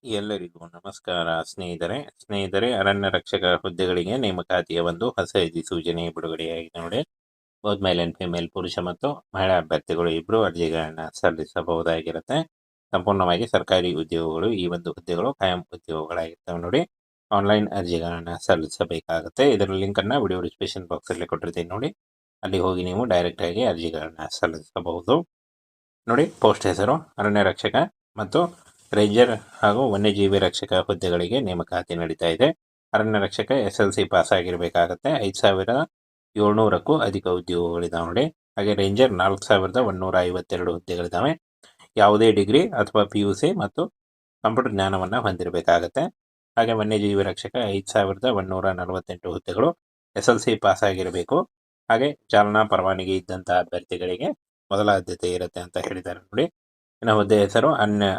ಎಲ್ಲರಿಗೂ ನಮಸ್ಕಾರ ಸ್ನೇಹಿತರೆ ಅರಣ್ಯ ರಕ್ಷಕ ಹುದ್ದೆಗಳಿಗೆ ನೇಮಕಾತಿಯ ಒಂದು ಹೊಸ ಅಧಿಸೂಚನೆ ಬಿಡುಗಡೆಯಾಗಿದೆ ನೋಡಿ. ಬೋತ್ ಮೇಲ್ ಅಂಡ್ ಫಿಮೇಲ್ ಪುರುಷ ಮತ್ತು ಮಹಿಳಾ ಅಭ್ಯರ್ಥಿಗಳು ಇಬ್ಬರು ಅರ್ಜಿಗಳನ್ನ ಸಲ್ಲಿಸಬಹುದಾಗಿರುತ್ತೆ. ಸಂಪೂರ್ಣವಾಗಿ ಸರ್ಕಾರಿ ಉದ್ಯೋಗಗಳು. ಈ ಒಂದು ಹುದ್ದೆಗಳು ಕಾಯಂ ಉದ್ಯೋಗಗಳಾಗಿರ್ತವೆ ನೋಡಿ. ಆನ್ಲೈನ್ ಅರ್ಜಿಗಳನ್ನ ಸಲ್ಲಿಸಬೇಕಾಗುತ್ತೆ. ಇದರ ಲಿಂಕ್ ಅನ್ನ ವಿಡಿಯೋ ಡಿಸ್ಕ್ರಿಪ್ಷನ್ ಬಾಕ್ಸ್ ಅಲ್ಲಿ ಕೊಟ್ಟಿರ್ತೀನಿ ನೋಡಿ. ಅಲ್ಲಿ ಹೋಗಿ ನೀವು ಡೈರೆಕ್ಟ್ ಆಗಿ ಅರ್ಜಿಗಳನ್ನ ಸಲ್ಲಿಸಬಹುದು ನೋಡಿ. ಪೋಸ್ಟ್ ಹೆಸರು ಅರಣ್ಯ ರಕ್ಷಕ ಮತ್ತು ರೇಂಜರ್ ಹಾಗೂ ವನ್ಯಜೀವಿ ರಕ್ಷಕ ಹುದ್ದೆಗಳಿಗೆ ನೇಮಕಾತಿ ನಡೀತಾ ಇದೆ. ಅರಣ್ಯ ರಕ್ಷಕ SLC ಪಾಸ್ ಆಗಿರಬೇಕಾಗತ್ತೆ. 5,700ಕ್ಕೂ ಅಧಿಕ ಉದ್ಯೋಗಗಳಿದಾವೆ ನೋಡಿ. ಹಾಗೆ ರೇಂಜರ್ 4,152 ಹುದ್ದೆಗಳಿದಾವೆ. ಯಾವುದೇ ಡಿಗ್ರಿ ಅಥವಾ PUC ಮತ್ತು ಕಂಪ್ಯೂಟರ್ ಜ್ಞಾನವನ್ನು ಹೊಂದಿರಬೇಕಾಗತ್ತೆ. ಹಾಗೆ ವನ್ಯಜೀವಿ ರಕ್ಷಕ 5,148 ಹುದ್ದೆಗಳು SLC ಪಾಸ್ ಆಗಿರಬೇಕು. ಹಾಗೆ ಚಾಲನಾ ಪರವಾನಗಿ ಇದ್ದಂತಹ ಅಭ್ಯರ್ಥಿಗಳಿಗೆ ಮೊದಲ ಆದ್ಯತೆ ಇರುತ್ತೆ ಅಂತ ಹೇಳಿದ್ದಾರೆ ನೋಡಿ. ಇನ್ನು ಹುದ್ದೆ ಹೆಸರು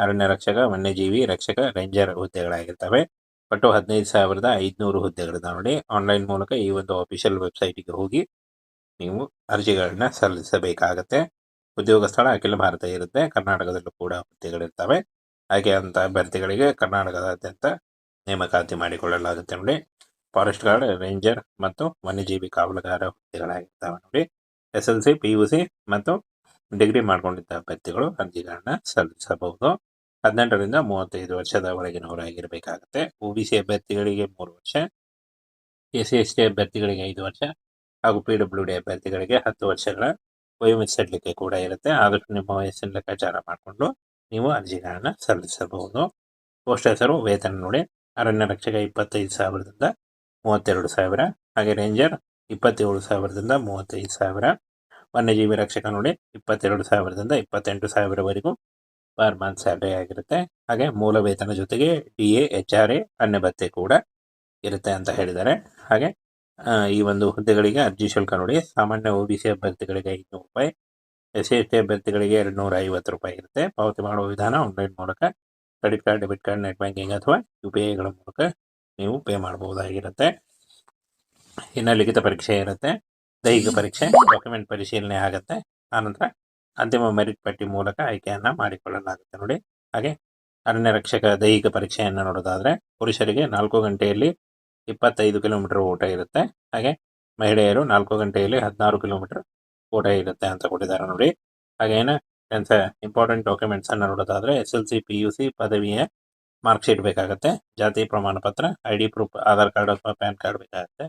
ಅರಣ್ಯ ರಕ್ಷಕ, ವನ್ಯಜೀವಿ ರಕ್ಷಕ, ರೇಂಜರ್ ಹುದ್ದೆಗಳಾಗಿರ್ತವೆ. ಒಟ್ಟು 15,500 ಹುದ್ದೆಗಳಿದಾವೆ ನೋಡಿ. ಆನ್ಲೈನ್ ಮೂಲಕ ಈ ಒಂದು ಅಫಿಷಿಯಲ್ ವೆಬ್ಸೈಟ್ಗೆ ಹೋಗಿ ನೀವು ಅರ್ಜಿಗಳನ್ನ ಸಲ್ಲಿಸಬೇಕಾಗತ್ತೆ. ಉದ್ಯೋಗ ಸ್ಥಳ ಅಖಿಲ ಭಾರತ ಇರುತ್ತೆ. ಕರ್ನಾಟಕದಲ್ಲೂ ಕೂಡ ಹುದ್ದೆಗಳಿರ್ತವೆ. ಹಾಗೆ ಅಂತ ಅಭ್ಯರ್ಥಿಗಳಿಗೆ ಕರ್ನಾಟಕದಾದ್ಯಂತ ನೇಮಕಾತಿ ಮಾಡಿಕೊಳ್ಳಲಾಗುತ್ತೆ ನೋಡಿ. ಫಾರೆಸ್ಟ್ ಗಾರ್ಡ್, ರೇಂಜರ್ ಮತ್ತು ವನ್ಯಜೀವಿ ಕಾವಲುಗಾರ ಹುದ್ದೆಗಳಾಗಿರ್ತವೆ ನೋಡಿ. SLC, PUC ಮತ್ತು ಡಿಗ್ರಿ ಮಾಡ್ಕೊಂಡಿದ್ದ ಅಭ್ಯರ್ಥಿಗಳು ಅರ್ಜಿಗಳನ್ನ ಸಲ್ಲಿಸಬಹುದು. 18ರಿಂದ 35 ವರ್ಷದ ಒಳಗಿನವರಾಗಿರಬೇಕಾಗುತ್ತೆ. OBC ಅಭ್ಯರ್ಥಿಗಳಿಗೆ 3 ವರ್ಷ, SC/ST ಅಭ್ಯರ್ಥಿಗಳಿಗೆ 5 ವರ್ಷ ಹಾಗೂ PWD ಅಭ್ಯರ್ಥಿಗಳಿಗೆ 10 ವರ್ಷಗಳ ವಯೋಮಿತಿ ಸಡಿಲಿಕೆ ಕೂಡ ಇರುತ್ತೆ. ಆದಷ್ಟು ನಿಮ್ಮ ವಯಸ್ಸಿನ ಲೆಕ್ಕಾಚಾರ ಮಾಡಿಕೊಂಡು ನೀವು ಅರ್ಜಿಗಳನ್ನ ಸಲ್ಲಿಸಬಹುದು. ಪೋಸ್ಟ್ ಹೆಸರು, ವೇತನ ನೋಡಿ. ಅರಣ್ಯ ರಕ್ಷಕ 25,000ದಿಂದ 32,000, ಹಾಗೆ ರೇಂಜರ್ 27,000ದಿಂದ 35,000, ವನ್ಯಜೀವಿ ರಕ್ಷಕ ನೋಡಿ 22,000ದಿಂದ 28,000ವರೆಗೂ ಪರ್ ಮಂತ್ ಸ್ಯಾಲರಿ ಆಗಿರುತ್ತೆ. ಹಾಗೆ ಮೂಲ ವೇತನ ಜೊತೆಗೆ DA, HRA, ಅನ್ಯ ಭತ್ಯೆ ಕೂಡ ಇರುತ್ತೆ ಅಂತ ಹೇಳಿದ್ದಾರೆ. ಹಾಗೆ ಈ ಒಂದು ಹುದ್ದೆಗಳಿಗೆ ಅರ್ಜಿ ಶುಲ್ಕ ನೋಡಿ. ಸಾಮಾನ್ಯ OBC ಅಭ್ಯರ್ಥಿಗಳಿಗೆ 500 ರೂಪಾಯಿ, SC/ST ಅಭ್ಯರ್ಥಿಗಳಿಗೆ 250 ರೂಪಾಯಿ ಇರುತ್ತೆ. ಪಾವತಿ ಮಾಡುವ ವಿಧಾನ ಆನ್ಲೈನ್ ಮೂಲಕ credit card, debit card, net banking ಅಥವಾ UPIಗಳ ಮೂಲಕ ನೀವು ಪೇ ಮಾಡಬಹುದಾಗಿರುತ್ತೆ. ಇನ್ನು ಲಿಖಿತ ಪರೀಕ್ಷೆ ಇರುತ್ತೆ, ದೈಹಿಕ ಪರೀಕ್ಷೆ, ಡಾಕ್ಯುಮೆಂಟ್ ಪರಿಶೀಲನೆ ಆಗುತ್ತೆ. ಆನಂತರ ಅಂತಿಮ ಮೆರಿಟ್ ಪಟ್ಟಿ ಮೂಲಕ ಆಯ್ಕೆಯನ್ನ ಮಾಡಿಕೊಳ್ಳಲಾಗುತ್ತೆ ನೋಡಿ. ಹಾಗೆ ಅರಣ್ಯ ರಕ್ಷಕ ದೈಹಿಕ ಪರೀಕ್ಷೆಯನ್ನು ನೋಡೋದಾದ್ರೆ ಪುರುಷರಿಗೆ 4 ಗಂಟೆಯಲ್ಲಿ 25 ಕಿಲೋಮೀಟರ್ ಓಟ ಇರುತ್ತೆ. ಹಾಗೆ ಮಹಿಳೆಯರು 4 ಗಂಟೆಯಲ್ಲಿ 16 ಕಿಲೋಮೀಟರ್ ಓಟ ಇರುತ್ತೆ ಅಂತ ಕೊಟ್ಟಿದ್ದಾರೆ ನೋಡಿ. ಹಾಗೇನ ಇಂಪಾರ್ಟೆಂಟ್ ಡಾಕ್ಯುಮೆಂಟ್ಸ್ ಅನ್ನು ನೋಡೋದಾದ್ರೆ SLC, PUC ಪದವಿಯ ಮಾರ್ಕ್ ಶೀಟ್ ಬೇಕಾಗುತ್ತೆ. ಜಾತಿ ಪ್ರಮಾಣ ಪತ್ರ, ID ಪ್ರೂಫ್, ಆಧಾರ್ ಕಾರ್ಡ್ ಅಥವಾ ಪ್ಯಾನ್ ಕಾರ್ಡ್ ಬೇಕಾಗುತ್ತೆ.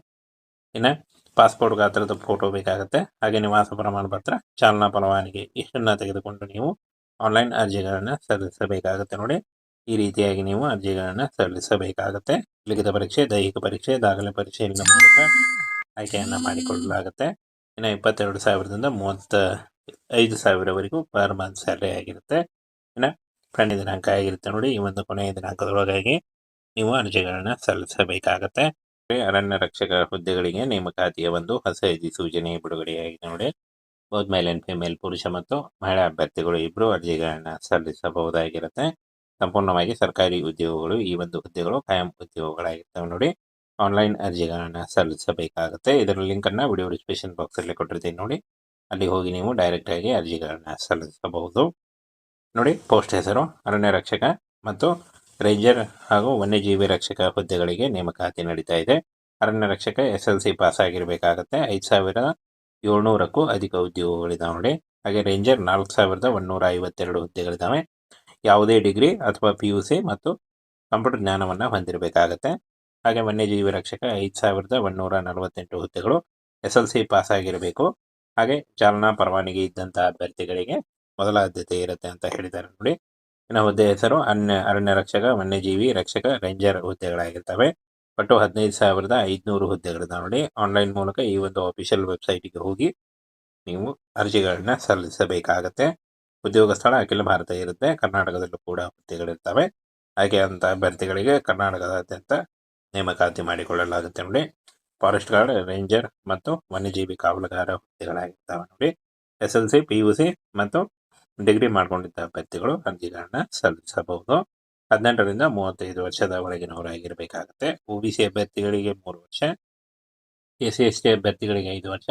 ಇನ್ನು ಪಾಸ್ಪೋರ್ಟ್ ಗಾತ್ರದ ಫೋಟೋ ಬೇಕಾಗುತ್ತೆ. ಹಾಗೆ ನಿವಾಸ ಪ್ರಮಾಣ ಪತ್ರ, ಚಾಲನಾ ಪರವಾನಗಿ ಇಷ್ಟನ್ನ ತೆಗೆದುಕೊಂಡು ನೀವು ಆನ್ಲೈನ್ ಅರ್ಜಿಗಳನ್ನ ಸಲ್ಲಿಸಬೇಕಾಗುತ್ತೆ ನೋಡಿ. ಈ ರೀತಿಯಾಗಿ ನೀವು ಅರ್ಜಿಗಳನ್ನ ಸಲ್ಲಿಸಬೇಕಾಗುತ್ತೆ. ಲಿಖಿತ ಪರೀಕ್ಷೆ, ದೈಹಿಕ ಪರೀಕ್ಷೆ, ದಾಖಲೆ ಪರಿಶೀಲನೆ ಮೂಲಕ ಆಯ್ಕೆಯನ್ನ ಮಾಡಿಕೊಳ್ಳಲಾಗುತ್ತೆ. ಇನ್ನು 22,000ದಿಂದ 35,000ವರೆಗೂ ಪರ್ ಮಂತ್ ಸ್ಯಾಲರಿ ಆಗಿರುತ್ತೆ. ಇನ್ನು ಕೊನೆಯ ದಿನಾಂಕ ಆಗಿರುತ್ತೆ ನೋಡಿ. ಈ ಒಂದು ಕೊನೆಯ ದಿನಾಂಕದೊಳಗಾಗಿ ನೀವು ಅರ್ಜಿಗಳನ್ನ ಸಲ್ಲಿಸಬೇಕಾಗತ್ತೆ. ಅರಣ್ಯ ರಕ್ಷಕ ಹುದ್ದೆಗಳಿಗೆ ನೇಮಕಾತಿಯ ಒಂದು ಹೊಸ ಅಧಿಸೂಚನೆ ಬಿಡುಗಡೆಯಾಗಿದೆ ನೋಡಿ. ಬೋತ್ ಮೇಲ್ ಅಂಡ್ ಫಿಮೇಲ್ ಪುರುಷ ಮತ್ತು ಮಹಿಳಾ ಅಭ್ಯರ್ಥಿಗಳು ಇಬ್ಬರು ಅರ್ಜಿಗಳನ್ನ ಸಲ್ಲಿಸಬಹುದಾಗಿರುತ್ತೆ. ಸಂಪೂರ್ಣವಾಗಿ ಸರ್ಕಾರಿ ಉದ್ಯೋಗಗಳು. ಈ ಒಂದು ಹುದ್ದೆಗಳು ಕಾಯಂ ಉದ್ಯೋಗಗಳಾಗಿರ್ತವೆ ನೋಡಿ. ಆನ್ಲೈನ್ ಅರ್ಜಿಗಳನ್ನ ಸಲ್ಲಿಸಬೇಕಾಗುತ್ತೆ. ಇದರ ಲಿಂಕ್ ಅನ್ನ ವಿಡಿಯೋ ಡಿಸ್ಕ್ರಿಪ್ಷನ್ ಬಾಕ್ಸ್ ಅಲ್ಲಿ ಕೊಟ್ಟಿರ್ತೀನಿ ನೋಡಿ. ಅಲ್ಲಿ ಹೋಗಿ ನೀವು ಡೈರೆಕ್ಟ್ ಆಗಿ ಅರ್ಜಿಗಳನ್ನ ಸಲ್ಲಿಸಬಹುದು ನೋಡಿ. ಪೋಸ್ಟ್ ಹೆಸರು ಅರಣ್ಯ ರಕ್ಷಕ ಮತ್ತು ರೇಂಜರ್ ಹಾಗೂ ವನ್ಯಜೀವಿ ರಕ್ಷಕ ಹುದ್ದೆಗಳಿಗೆ ನೇಮಕಾತಿ ನಡೀತಾ ಇದೆ. ಅರಣ್ಯ ರಕ್ಷಕ SLC ಪಾಸ್ ಆಗಿರಬೇಕಾಗತ್ತೆ. 5,700ಕ್ಕೂ ಅಧಿಕ ಉದ್ಯೋಗಗಳಿದಾವೆ ನೋಡಿ. ಹಾಗೆ ರೇಂಜರ್ 4,152 ಹುದ್ದೆಗಳಿದಾವೆ. ಯಾವುದೇ ಡಿಗ್ರಿ ಅಥವಾ PUC ಮತ್ತು ಕಂಪ್ಯೂಟರ್ ಜ್ಞಾನವನ್ನು ಹೊಂದಿರಬೇಕಾಗತ್ತೆ. ಹಾಗೆ ವನ್ಯಜೀವಿ ರಕ್ಷಕ 5,148 ಹುದ್ದೆಗಳು SLC ಪಾಸ್ ಆಗಿರಬೇಕು. ಹಾಗೆ ಚಾಲನಾ ಪರವಾನಗಿ ಇದ್ದಂತಹ ಅಭ್ಯರ್ಥಿಗಳಿಗೆ ಮೊದಲ ಆದ್ಯತೆ ಇರುತ್ತೆ ಅಂತ ಹೇಳಿದ್ದಾರೆ ನೋಡಿ. ಇನ್ನು ಹುದ್ದೆ ಹೆಸರು ಅರಣ್ಯ ರಕ್ಷಕ, ವನ್ಯಜೀವಿ ರಕ್ಷಕ, ರೇಂಜರ್ ಹುದ್ದೆಗಳಾಗಿರ್ತವೆ. ಒಟ್ಟು 15,500 ಹುದ್ದೆಗಳಿದಾವೆ ನೋಡಿ. ಆನ್ಲೈನ್ ಮೂಲಕ ಈ ಒಂದು ಅಫಿಷಿಯಲ್ ವೆಬ್ಸೈಟ್ಗೆ ಹೋಗಿ ನೀವು ಅರ್ಜಿಗಳನ್ನ ಸಲ್ಲಿಸಬೇಕಾಗತ್ತೆ. ಉದ್ಯೋಗ ಸ್ಥಳ ಅಖಿಲ ಭಾರತ ಇರುತ್ತೆ. ಕರ್ನಾಟಕದಲ್ಲೂ ಕೂಡ ಹುದ್ದೆಗಳಿರ್ತವೆ. ಹಾಗೆ ಅಂತ ಅಭ್ಯರ್ಥಿಗಳಿಗೆ ಕರ್ನಾಟಕದಾದ್ಯಂತ ನೇಮಕಾತಿ ಮಾಡಿಕೊಳ್ಳಲಾಗುತ್ತೆ ನೋಡಿ. ಫಾರೆಸ್ಟ್ ಗಾರ್ಡ್, ರೇಂಜರ್ ಮತ್ತು ವನ್ಯಜೀವಿ ಕಾವಲುಗಾರ ಹುದ್ದೆಗಳಾಗಿರ್ತವೆ ನೋಡಿ. SLC, PUC ಮತ್ತು ಡಿಗ್ರಿ ಮಾಡ್ಕೊಂಡಿದ್ದ ಅಭ್ಯರ್ಥಿಗಳು ಅರ್ಜಿಗಳನ್ನ ಸಲ್ಲಿಸಬಹುದು. 18ರಿಂದ 35 ವರ್ಷದ ಒಳಗಿನವರಾಗಿರಬೇಕಾಗುತ್ತೆ. OBC ಅಭ್ಯರ್ಥಿಗಳಿಗೆ 3 ವರ್ಷ, SC/ST ಅಭ್ಯರ್ಥಿಗಳಿಗೆ 5 ವರ್ಷ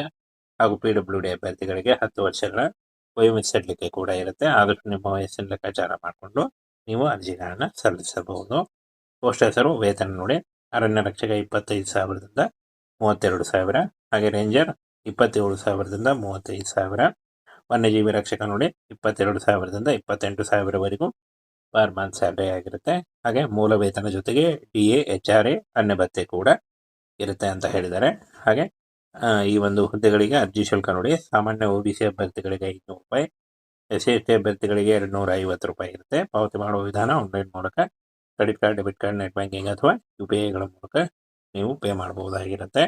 ಹಾಗೂ PWD ಅಭ್ಯರ್ಥಿಗಳಿಗೆ 10 ವರ್ಷಗಳ ವಯೋಮಿತಿ ಸಡಿಲಿಕೆ ಕೂಡ ಇರುತ್ತೆ. ಆದಷ್ಟು ನಿಮ್ಮ ವಯಸ್ಸಿನ ಲೆಕ್ಕಾಚಾರ ಮಾಡಿಕೊಂಡು ನೀವು ಅರ್ಜಿಗಳನ್ನು ಸಲ್ಲಿಸಬಹುದು. ಪೋಸ್ಟ್ ಹೆಸರು ವೇತನ ನೋಡಿ, ಅರಣ್ಯ ರಕ್ಷಕ 25,000ದಿಂದ 32,000, ಹಾಗೆ ರೇಂಜರ್ 27,000ದಿಂದ 35,000, ವನ್ಯಜೀವಿ ರಕ್ಷಕ ನೋಡಿ 22,000ದಿಂದ 28,000ವರೆಗೂ ಪರ್ ಮಂತ್ ಸ್ಯಾಲರಿ ಆಗಿರುತ್ತೆ. ಹಾಗೆ ಮೂಲ ವೇತನ ಜೊತೆಗೆ DA HRA ಅನ್ಯ ಭತ್ಯೆ ಕೂಡ ಇರುತ್ತೆ ಅಂತ ಹೇಳಿದ್ದಾರೆ. ಹಾಗೆ ಈ ಒಂದು ಹುದ್ದೆಗಳಿಗೆ ಅರ್ಜಿ ಶುಲ್ಕ ನೋಡಿ, ಸಾಮಾನ್ಯ OBC ಅಭ್ಯರ್ಥಿಗಳಿಗೆ 500 ರೂಪಾಯಿ, SC/ST ಅಭ್ಯರ್ಥಿಗಳಿಗೆ 250 ರೂಪಾಯಿ ಇರುತ್ತೆ. ಪಾವತಿ ಮಾಡುವ ವಿಧಾನ ಆನ್ಲೈನ್ ಮೂಲಕ credit card, debit card, net banking ಅಥವಾ UPIಗಳ ಮೂಲಕ ನೀವು ಪೇ ಮಾಡಬಹುದಾಗಿರುತ್ತೆ.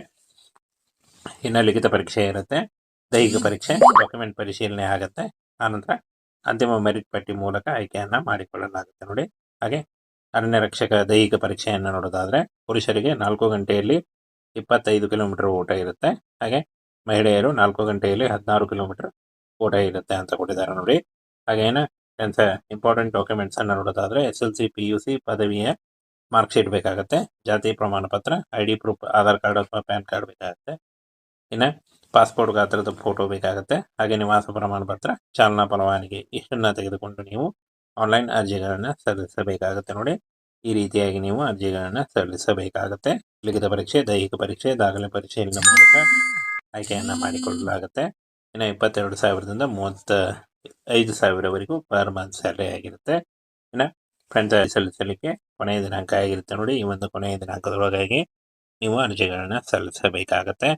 ಇನ್ನು ಲಿಖಿತ ಪರೀಕ್ಷೆ ಇರುತ್ತೆ, ದೈಹಿಕ ಪರೀಕ್ಷೆ, ಡಾಕ್ಯುಮೆಂಟ್ ಪರಿಶೀಲನೆ ಆಗುತ್ತೆ. ಆನಂತರ ಅಂತಿಮ ಮೆರಿಟ್ ಪಟ್ಟಿ ಮೂಲಕ ಆಯ್ಕೆಯನ್ನು ಮಾಡಿಕೊಳ್ಳಲಾಗುತ್ತೆ ನೋಡಿ. ಹಾಗೆ ಅರಣ್ಯ ರಕ್ಷಕ ದೈಹಿಕ ಪರೀಕ್ಷೆಯನ್ನು ನೋಡೋದಾದರೆ ಪುರುಷರಿಗೆ 4 ಗಂಟೆಯಲ್ಲಿ 25 ಕಿಲೋಮೀಟರ್ ಓಟ ಇರುತ್ತೆ. ಹಾಗೆ ಮಹಿಳೆಯರು 4 ಗಂಟೆಯಲ್ಲಿ 16 ಕಿಲೋಮೀಟರ್ ಓಟ ಇರುತ್ತೆ ಅಂತ ಕೊಟ್ಟಿದ್ದಾರೆ ನೋಡಿ. ಹಾಗೇನ ಇಂಪಾರ್ಟೆಂಟ್ ಡಾಕ್ಯುಮೆಂಟ್ಸ್ ಅನ್ನು ನೋಡೋದಾದರೆ SLC, PUC, ಪದವಿಯ ಮಾರ್ಕ್ಶೀಟ್ ಬೇಕಾಗುತ್ತೆ, ಜಾತಿ ಪ್ರಮಾಣ ಪತ್ರ, ID ಪ್ರೂಫ್, ಆಧಾರ್ ಕಾರ್ಡ್ ಅಥವಾ ಪ್ಯಾನ್ ಕಾರ್ಡ್ ಬೇಕಾಗುತ್ತೆ. ಇನ್ನು ಪಾಸ್ಪೋರ್ಟ್ ಗಾತ್ರದ ಫೋಟೋ ಬೇಕಾಗುತ್ತೆ. ಹಾಗೆ ನಿವಾಸ ಪ್ರಮಾಣ ಪತ್ರ, ಚಾಲನಾ ಪರವಾನಗಿ ಇಷ್ಟನ್ನು ತೆಗೆದುಕೊಂಡು ನೀವು ಆನ್ಲೈನ್ ಅರ್ಜಿಗಳನ್ನು ಸಲ್ಲಿಸಬೇಕಾಗುತ್ತೆ ನೋಡಿ. ಈ ರೀತಿಯಾಗಿ ನೀವು ಅರ್ಜಿಗಳನ್ನು ಸಲ್ಲಿಸಬೇಕಾಗುತ್ತೆ. ಲಿಖಿತ ಪರೀಕ್ಷೆ, ದೈಹಿಕ ಪರೀಕ್ಷೆ, ದಾಖಲೆ ಪರಿಶೀಲನೆ ಮೂಲಕ ಆಯ್ಕೆಯನ್ನು ಮಾಡಿಕೊಳ್ಳಲಾಗುತ್ತೆ. ಇನ್ನು 22,000ದಿಂದ 35,000ವರೆಗೂ ಪರ್ ಮಂತ್ ಸ್ಯಾಲರಿ ಆಗಿರುತ್ತೆ. ಇನ್ನು ಫ್ರೆಂಡ್ಸ್ ಸಲ್ಲಿಸಲಿಕ್ಕೆ ಕೊನೆಯ ದಿನಾಂಕ ಆಗಿರುತ್ತೆ ನೋಡಿ. ಈ ಒಂದು ಕೊನೆಯ ದಿನಾಂಕದೊಳಗಾಗಿ ನೀವು ಅರ್ಜಿಗಳನ್ನು ಸಲ್ಲಿಸಬೇಕಾಗತ್ತೆ.